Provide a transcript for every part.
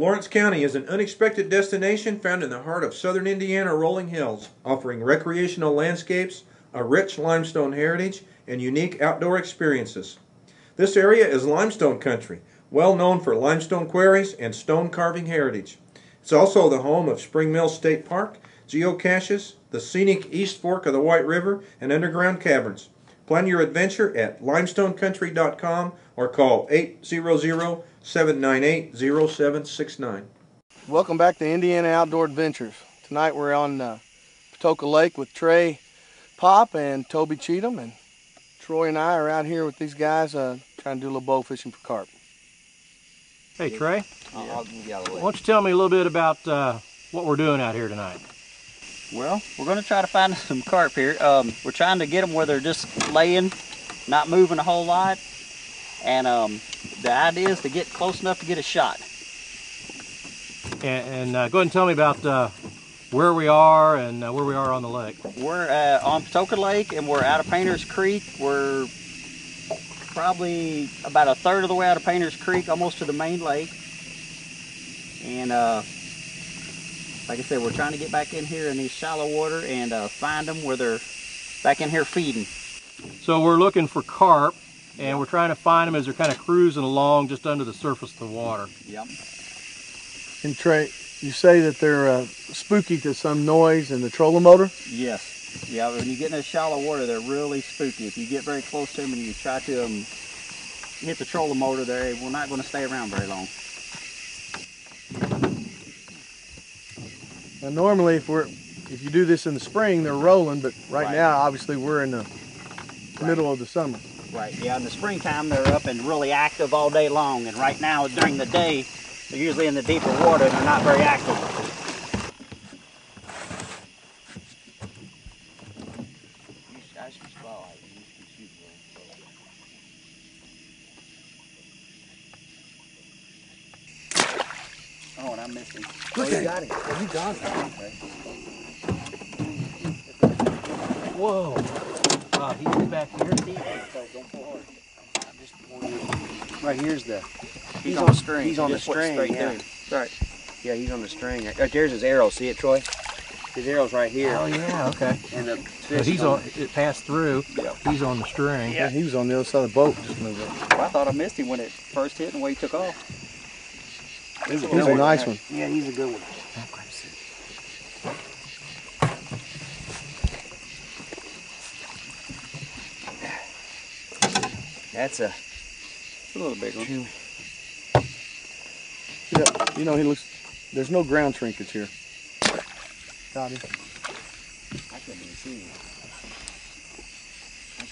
Lawrence County is an unexpected destination found in the heart of southern Indiana rolling hills, offering recreational landscapes, a rich limestone heritage, and unique outdoor experiences. This area is Limestone Country, well known for limestone quarries and stone carving heritage. It's also the home of Spring Mill State Park, geocaches, the scenic East Fork of the White River, and underground caverns. Plan your adventure at limestonecountry.com or call 800-798-0769. Welcome back to Indiana Outdoor Adventures. Tonight we're on Patoka Lake with Trey Pop and Toby Cheatham, and Troy and I are out here with these guys trying to do a little bow fishing for carp. Hey Trey, why don't you tell me a little bit about what we're doing out here tonight? Well, we're going to try to find some carp here. We're trying to get them where they're just laying, not moving a whole lot. And the idea is to get close enough to get a shot. And go ahead and tell me about where we are and where we are on the lake. We're on Patoka Lake, and we're out of Painter's Creek. We're probably about a third of the way out of Painter's Creek, almost to the main lake. And like I said, we're trying to get back in here in these shallow water and find them where they're back in here feeding. So we're looking for carp, and we're trying to find them as they're kind of cruising along just under the surface of the water. Yep. And Trey, you say that they're spooky to some noise and the trolling motor? Yes. Yeah, when you get in this shallow water, they're really spooky. If you get very close to them and you try to hit the trolling motor, we're not going to stay around very long. Now normally if you do this in the spring, they're rolling, but right now obviously we're in the middle of the summer. Right, yeah, in the springtime they're up and really active all day long, and right now during the day they're usually in the deeper water and they're not very active. Oh, and I missed him. Look at got him. Oh, you got him. Okay. Whoa! He's back here. Don't pull hard. Right here's the. He's on the string. He's on the string. Yeah. Right. Yeah, he's on the string. Right there's his arrow. See it, Troy? His arrow's right here. Oh yeah. Okay. And the So fish he's on. It passed through. Yep. He's on the string. Yeah, he was on the other side of the boat. Just moved up. Well, I thought I missed him when it first hit and the way he took off. He's a nice one. Yeah, he's a good one. That's a little big one. Yeah, you know, there's no ground shrinkage here. Got him. I couldn't even see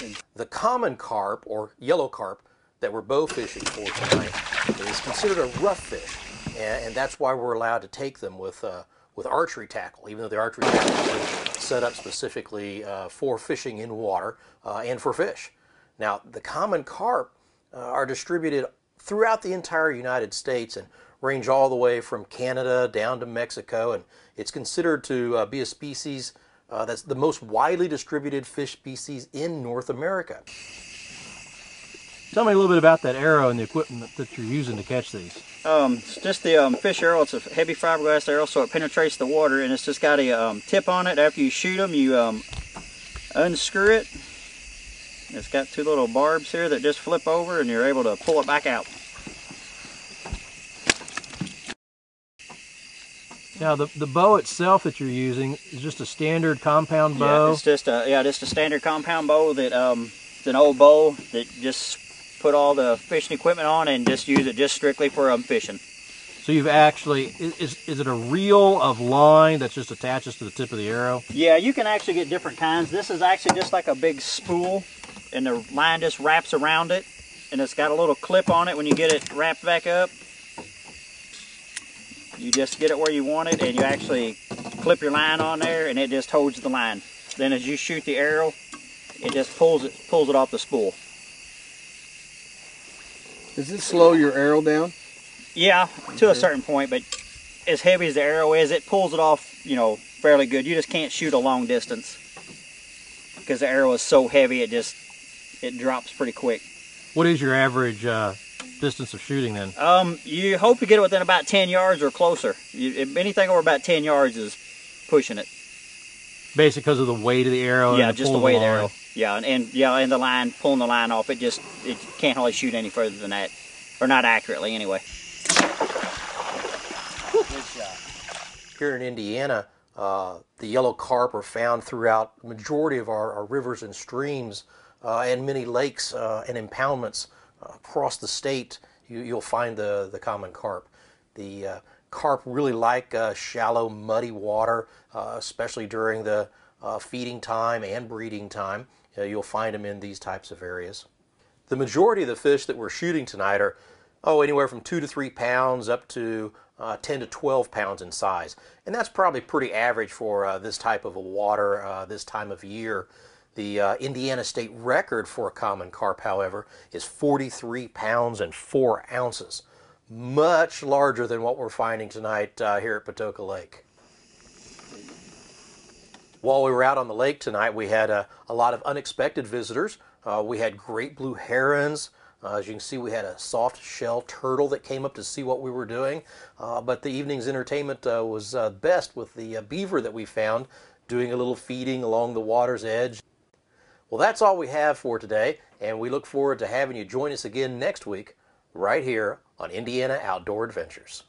him. The common carp, or yellow carp, that we're bow fishing for tonight is considered a rough fish, and that's why we're allowed to take them with archery tackle, even though the archery tackle is set up specifically for fishing in water and for fish. Now, the common carp are distributed throughout the entire United States and range all the way from Canada down to Mexico, and it's considered to be a species that's the most widely distributed fish species in North America. Tell me a little bit about that arrow and the equipment that you're using to catch these. It's just the fish arrow. It's a heavy fiberglass arrow, so it penetrates the water, and it's just got a tip on it. After you shoot them, you unscrew it. It's got two little barbs here that just flip over, and you're able to pull it back out. Now, the bow itself that you're using is just a standard compound bow? Yeah, it's just a standard compound bow that it's an old bow that just put all the fishing equipment on and just use it just strictly for fishing. So you've actually, is it a reel of line that just attaches to the tip of the arrow? Yeah, you can actually get different kinds. This is actually just like a big spool, and the line just wraps around it, and it's got a little clip on it when you get it wrapped back up. You just get it where you want it, and you actually clip your line on there, and it just holds the line. Then as you shoot the arrow, it just pulls it off the spool. Does it slow your arrow down? Yeah, to a certain point, but as heavy as the arrow is, it pulls it off, you know, fairly good. You just can't shoot a long distance because the arrow is so heavy, it drops pretty quick. What is your average distance of shooting then? You hope to get it within about 10 yards or closer. Anything over about 10 yards is pushing it. Basically because of the weight of the arrow? Yeah, and just the weight of the arrow. Yeah, and the line, pulling the line off, it can't hardly shoot any further than that. Or not accurately, anyway. Good shot. Here in Indiana, the yellow carp are found throughout the majority of our rivers and streams and many lakes and impoundments across the state. You'll find the common carp. The carp really like shallow, muddy water, especially during the feeding time and breeding time. You'll find them in these types of areas. The majority of the fish that we're shooting tonight are anywhere from 2 to 3 pounds up to 10 to 12 pounds in size. And that's probably pretty average for this type of a water this time of year. The Indiana state record for a common carp, however, is 43 pounds and 4 ounces. Much larger than what we're finding tonight here at Patoka Lake. While we were out on the lake tonight, we had a lot of unexpected visitors. We had great blue herons. As you can see, we had a soft shell turtle that came up to see what we were doing. But the evening's entertainment was best with the beaver that we found doing a little feeding along the water's edge. Well, that's all we have for today, and we look forward to having you join us again next week right here on Indiana Outdoor Adventures.